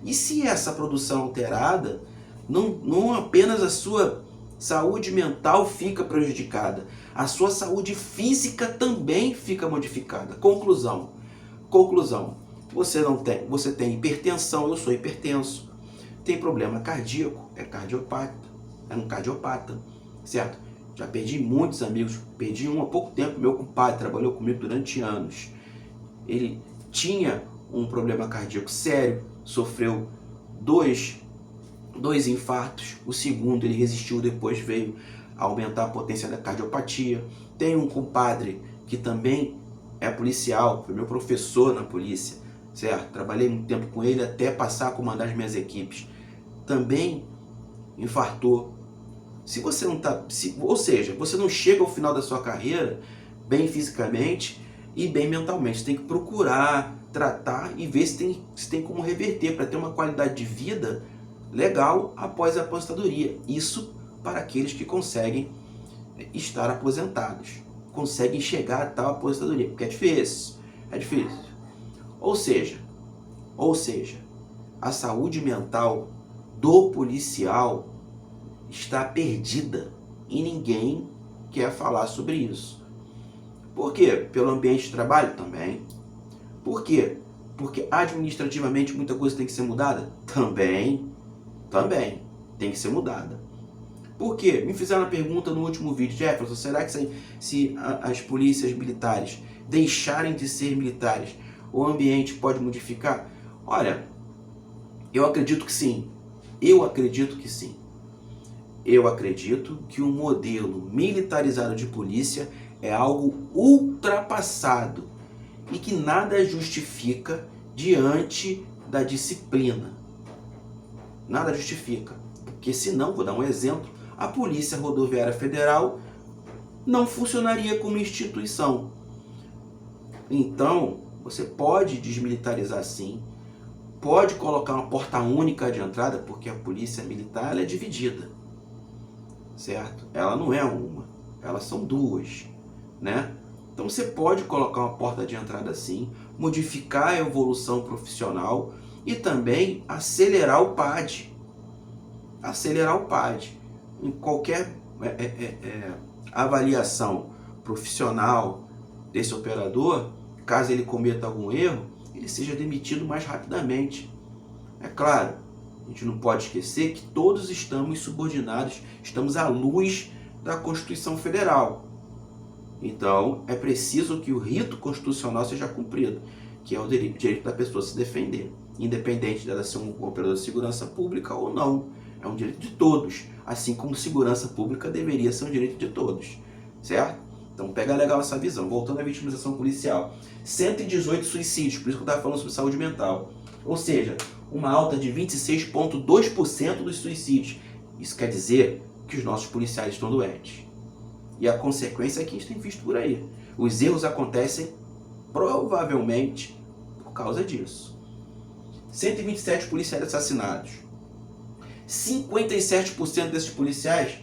E se essa produção alterada, não apenas a sua saúde mental fica prejudicada, a sua saúde física também fica modificada. Conclusão, você tem hipertensão, eu sou hipertenso, tem problema cardíaco, é um cardiopata, certo? Já perdi muitos amigos, perdi um há pouco tempo, meu compadre trabalhou comigo durante anos. Ele tinha um problema cardíaco sério, sofreu dois infartos, o segundo ele resistiu, depois veio a aumentar a potência da cardiopatia. Tem um compadre que também é policial, foi meu professor na polícia, certo? Trabalhei muito tempo com ele até passar a comandar as minhas equipes. Também infartou. Se você não tá, ou seja, você não chega ao final da sua carreira bem fisicamente e bem mentalmente. Você tem que procurar, tratar e ver se tem como reverter para ter uma qualidade de vida legal após a aposentadoria. Isso para aqueles que conseguem estar aposentados, conseguem chegar a tal aposentadoria, porque é difícil. Ou seja, a saúde mental do policial está perdida e ninguém quer falar sobre isso. Por quê? Pelo ambiente de trabalho também. Por quê? Porque administrativamente muita coisa tem que ser mudada? Também tem que ser mudada. Por quê? Me fizeram a pergunta no último vídeo, Jefferson, será que se as polícias militares deixarem de ser militares, o ambiente pode modificar? Olha, eu acredito que sim. Eu acredito que o modelo militarizado de polícia é algo ultrapassado e que nada justifica diante da disciplina. Nada justifica. Porque senão, vou dar um exemplo, a Polícia Rodoviária Federal não funcionaria como instituição. Então, você pode desmilitarizar sim, pode colocar uma porta única de entrada, porque a polícia militar ela é dividida, certo? Ela não é uma, elas são duas, né? Então você pode colocar uma porta de entrada sim, modificar a evolução profissional e também acelerar o PAD. Em qualquer avaliação profissional desse operador, caso ele cometa algum erro, ele seja demitido mais rapidamente. É claro, a gente não pode esquecer que todos estamos subordinados, estamos à luz da Constituição Federal. Então, é preciso que o rito constitucional seja cumprido, que é o direito da pessoa se defender, independente dela ser um operador de segurança pública ou não. É um direito de todos, assim como segurança pública deveria ser um direito de todos, certo? Então pega legal essa visão. Voltando à vitimização policial. 118 suicídios, por isso que eu estava falando sobre saúde mental. Ou seja, uma alta de 26,2% dos suicídios. Isso quer dizer que os nossos policiais estão doentes. E a consequência é que a gente tem visto por aí. Os erros acontecem provavelmente por causa disso. 127 policiais assassinados. 57% desses policiais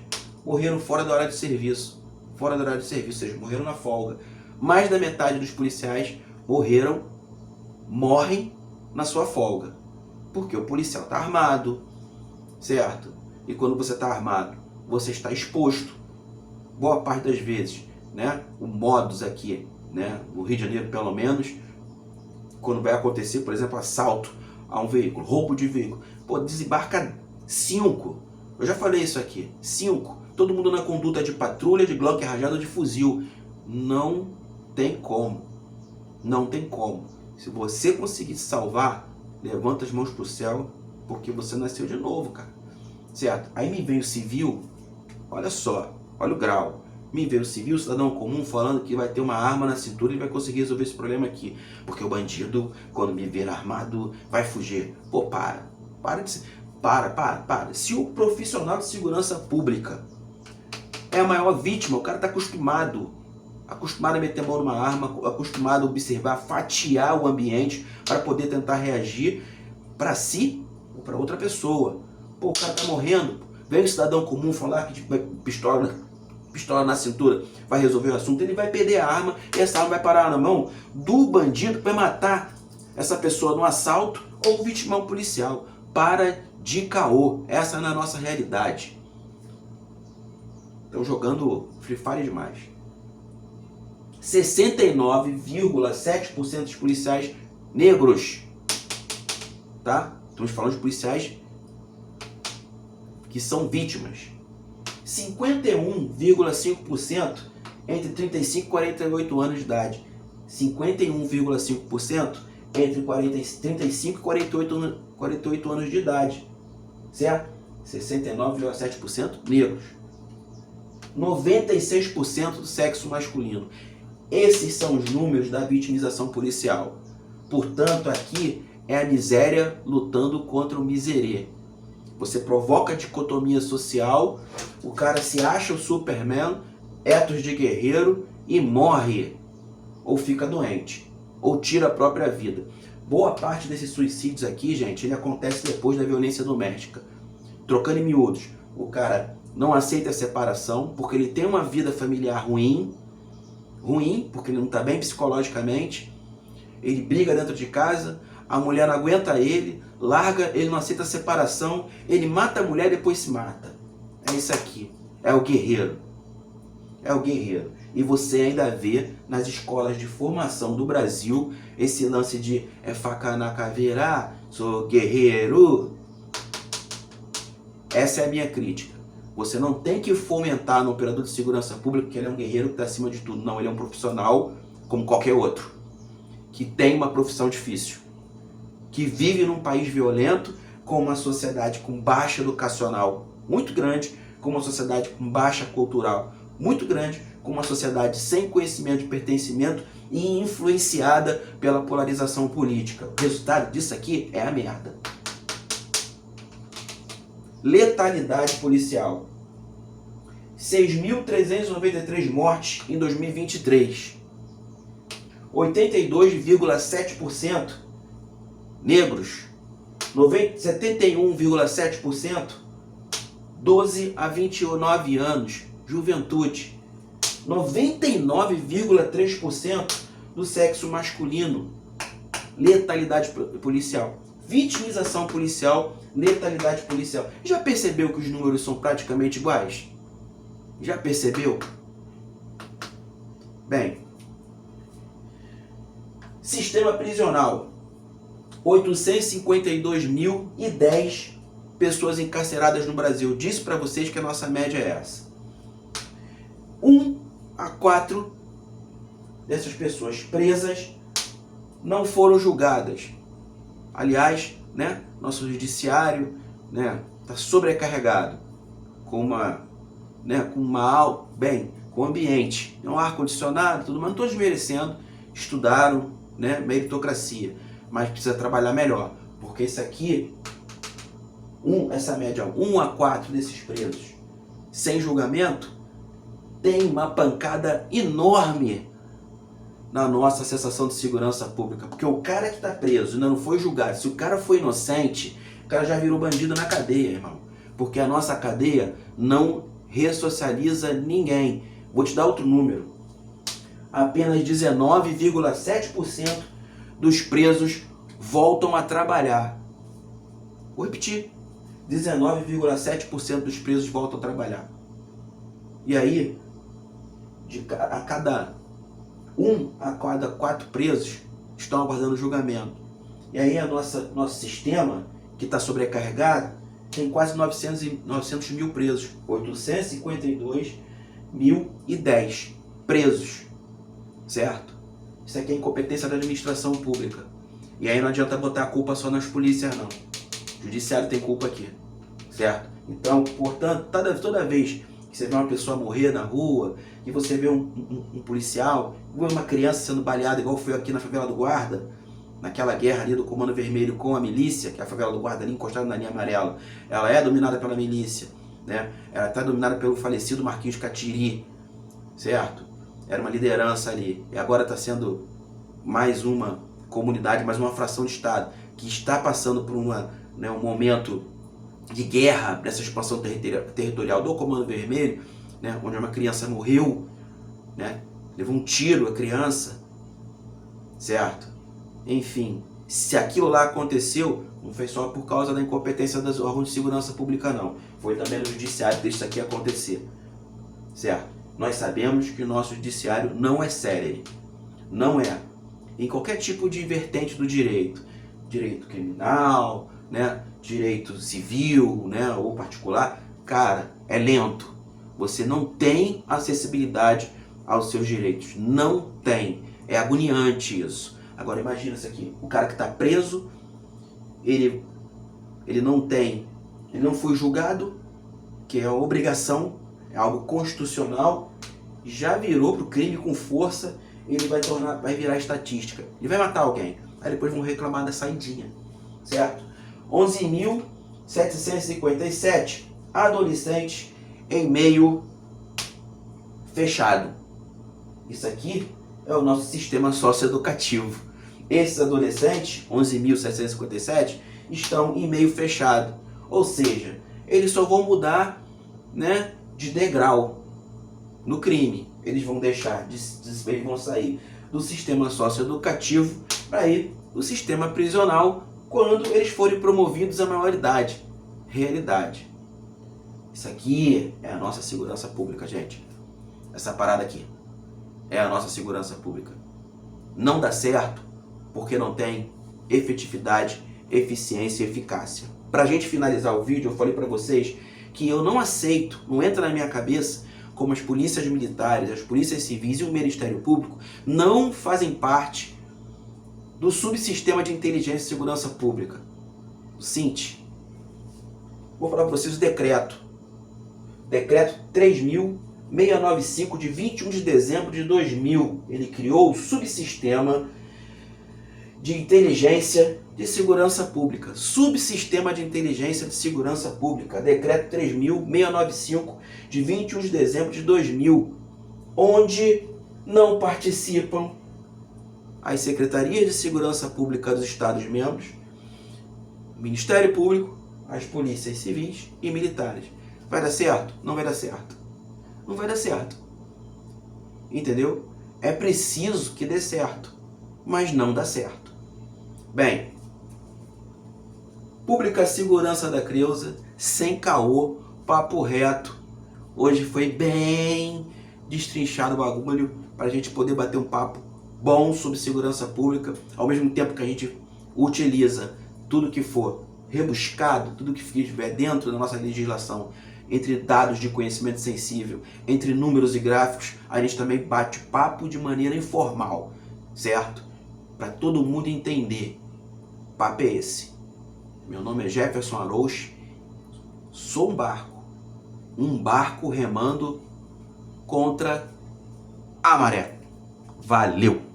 morreram fora da hora de serviço. Fora da hora de serviço, ou seja, morreram na folga. Mais da metade dos policiais morrem na sua folga. Porque o policial está armado, certo? E quando você está armado, você está exposto. Boa parte das vezes, né? O modus aqui, né? No Rio de Janeiro, pelo menos, quando vai acontecer, por exemplo, assalto a um veículo, roubo de veículo, pô, desembarca 5. Eu já falei isso aqui, 5. Todo mundo na conduta de patrulha, de Glock rajada, de fuzil. Não tem como. Não tem como. Se você conseguir se salvar, levanta as mãos pro céu, porque você nasceu de novo, cara. Certo? Aí me vem o civil, olha só, olha o grau. Me veio o civil, cidadão comum, falando que vai ter uma arma na cintura e vai conseguir resolver esse problema aqui. Porque o bandido, quando me ver armado, vai fugir. Pô, para. Para. Se o profissional de segurança pública é a maior vítima, o cara está acostumado a meter a mão numa arma, acostumado a observar, fatiar o ambiente para poder tentar reagir para si ou para outra pessoa. Pô, o cara está morrendo, vem o cidadão comum falar que tipo, pistola na cintura vai resolver o assunto, ele vai perder a arma e essa arma vai parar na mão do bandido que vai matar essa pessoa no assalto ou vitimar um policial. Para de caô, essa não é a nossa realidade. Estão jogando Free Fire demais. 69,7% dos policiais negros, tá? Estamos falando de policiais que são vítimas. 51,5% entre 35 e 48 anos de idade. 51,5% entre 35 e 48 anos de idade. Certo? 69,7% negros. 96% do sexo masculino. Esses são os números da vitimização policial. Portanto, aqui é a miséria lutando contra o miserê. Você provoca a dicotomia social, o cara se acha o Superman, ethos de guerreiro e morre. Ou fica doente. Ou tira a própria vida. Boa parte desses suicídios aqui, gente, ele acontece depois da violência doméstica. Trocando em miúdos, o cara não aceita a separação porque ele tem uma vida familiar ruim, porque ele não está bem psicologicamente, ele briga dentro de casa, a mulher não aguenta ele, larga, ele não aceita a separação, ele mata a mulher e depois se mata. É isso aqui, é o guerreiro. É o guerreiro. E você ainda vê nas escolas de formação do Brasil esse lance de faca na caveira, sou guerreiro. Essa é a minha crítica. Você não tem que fomentar no operador de segurança pública que ele é um guerreiro que está acima de tudo. Não, ele é um profissional como qualquer outro, que tem uma profissão difícil, que vive num país violento, com uma sociedade com baixa educacional muito grande, com uma sociedade com baixa cultural muito grande, com uma sociedade sem conhecimento de pertencimento e influenciada pela polarização política. O resultado disso aqui é a merda. Letalidade policial. 6.393 mortes em 2023. 82,7% negros. 71,7% 12 a 29 anos, juventude. 99,3% do sexo masculino. Letalidade policial. Vitimização policial, letalidade policial. Já percebeu que os números são praticamente iguais? Já percebeu? Bem, sistema prisional. 852.010 pessoas encarceradas no Brasil. Disse para vocês que a nossa média é essa. 1 a 4 dessas pessoas presas não foram julgadas. Aliás, né, nosso judiciário, né, está sobrecarregado com uma com o ambiente. É um ar-condicionado, tudo, mas não estou desmerecendo, estudaram, né, meritocracia, mas precisa trabalhar melhor, porque isso aqui, essa média 1 a 4 desses presos, sem julgamento, tem uma pancada enorme na nossa sensação de segurança pública, porque o cara que está preso ainda não foi julgado, se o cara foi inocente, o cara já virou bandido na cadeia, irmão, porque a nossa cadeia não ressocializa ninguém. Vou te dar outro número. Apenas 19,7% dos presos voltam a trabalhar. Vou repetir. 19,7% dos presos voltam a trabalhar. E aí, a cada 4 presos estão aguardando julgamento. E aí nosso sistema, que está sobrecarregado, tem quase 900 mil presos. 852.010 presos. Certo? Isso aqui é incompetência da administração pública. E aí não adianta botar a culpa só nas polícias, não. O judiciário tem culpa aqui. Certo? Então, portanto, toda vez que você vê uma pessoa morrer na rua, que você vê um policial, vê uma criança sendo baleada, igual foi aqui na favela do Guarda, naquela guerra ali do Comando Vermelho com a milícia, que é a favela do Guarda ali encostada na linha amarela, ela é dominada pela milícia, né? Ela está dominada pelo falecido Marquinhos Catiri, certo? Era uma liderança ali, e agora está sendo mais uma comunidade, mais uma fração de Estado, que está passando por um momento de guerra nessa expansão territorial do Comando Vermelho, né, onde uma criança morreu, né, levou um tiro a criança, certo? Enfim, se aquilo lá aconteceu, não foi só por causa da incompetência dos órgãos de segurança pública, não. Foi também no judiciário que isso aqui acontecer, certo? Nós sabemos que o nosso judiciário não é célere, não é. Em qualquer tipo de vertente do direito, direito criminal, né, direito civil, né, ou particular, cara, é lento. Você não tem acessibilidade aos seus direitos, não tem. É agoniante isso. Agora imagina isso aqui, o cara que está preso, ele não foi julgado, que é a obrigação, é algo constitucional, já virou pro crime com força, ele vai virar estatística. Ele vai matar alguém, aí depois vão reclamar da saidinha, certo? 11.757 adolescentes em meio fechado. Isso aqui é o nosso sistema socioeducativo. Esses adolescentes, 11.757, estão em meio fechado. Ou seja, eles só vão mudar, né, de degrau no crime. Eles vão deixar, eles vão sair do sistema socioeducativo para ir do sistema prisional quando eles forem promovidos à maioridade. Realidade. Isso aqui é a nossa segurança pública, gente. Essa parada aqui é a nossa segurança pública. Não dá certo porque não tem efetividade, eficiência e eficácia. Pra gente finalizar o vídeo, eu falei pra vocês que eu não aceito, não entra na minha cabeça como as polícias militares, as polícias civis e o Ministério Público não fazem parte do subsistema de inteligência e segurança pública, o SINT. Vou falar para vocês o decreto. Decreto 3.695 de 21 de dezembro de 2000. Ele criou o subsistema de inteligência de segurança pública. Subsistema de inteligência de segurança pública. Decreto 3.695 de 21 de dezembro de 2000. Onde não participam as secretarias de segurança pública dos Estados-membros, o Ministério Público, as polícias civis e militares. Vai dar certo? Não vai dar certo. Não vai dar certo. Entendeu? É preciso que dê certo, mas não dá certo. Bem, pública segurança da Creuza, sem caô, papo reto. Hoje foi bem destrinchado o bagulho para a gente poder bater um papo bom sobre segurança pública, ao mesmo tempo que a gente utiliza tudo que for rebuscado, tudo que estiver dentro da nossa legislação, entre dados de conhecimento sensível, entre números e gráficos, a gente também bate papo de maneira informal, certo? Para todo mundo entender. Papo é esse. Meu nome é Jefferson Arouche, sou um barco remando contra a maré. Valeu!